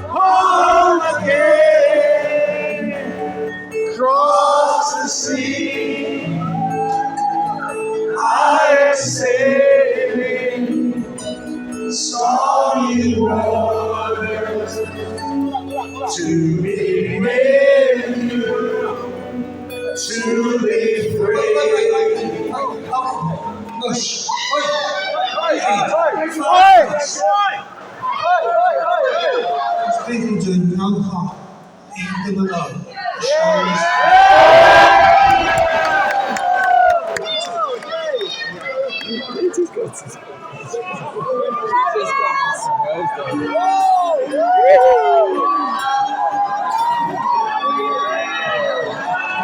home again, cross the sea. I am sailing stormy waters to be with you, to be free. Speaking to young heart, in the love.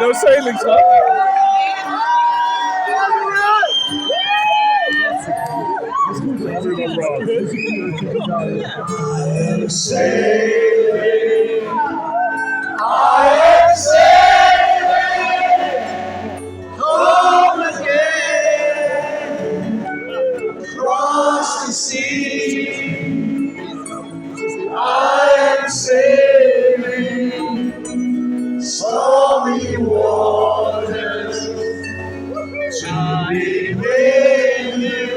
No sailing, son. I am sailing home again, across the sea. I am sailing stormy waters to be with you,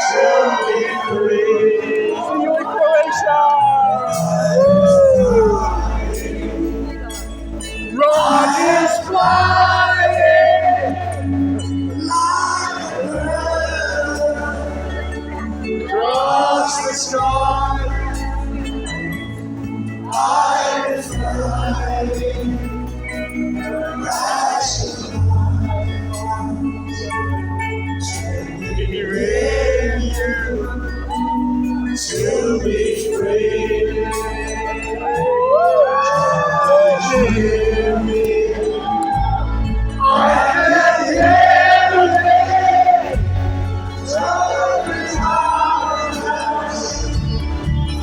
to be free. See you in Croatia. Rockets flying like a bird across the sky. I'm flying, crashing to be with you, to be free. Hear me. I can hear the wind, turning towers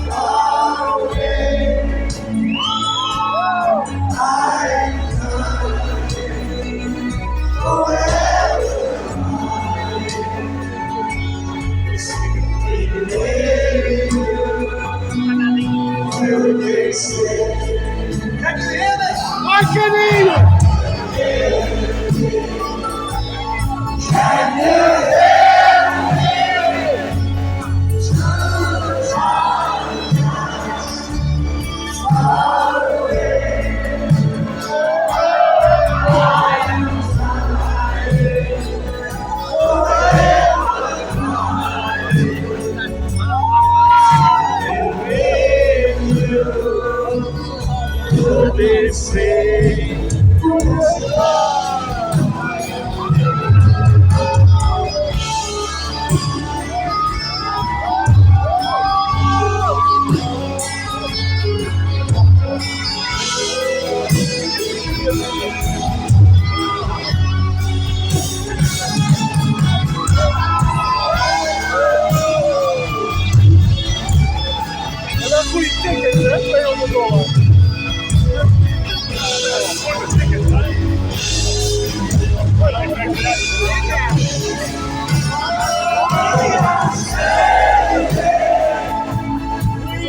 far away. I'm coming forever. Till they say, can you hear me? I can hear you. Can you hear me? Far away. I'm flying forever. Till they say, And that's what you think, isn't it? Play on the goal.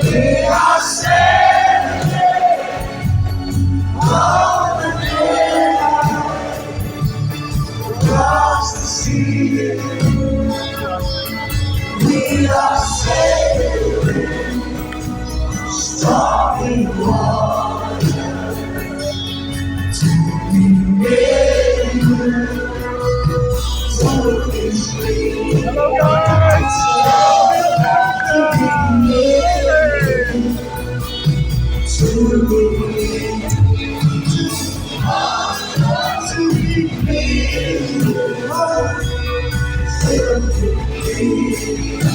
we are sailing on the river across the sea. We are sailing stormy waters to be with you, to be free. Hello, guys. To be with you, to be with you, to be free.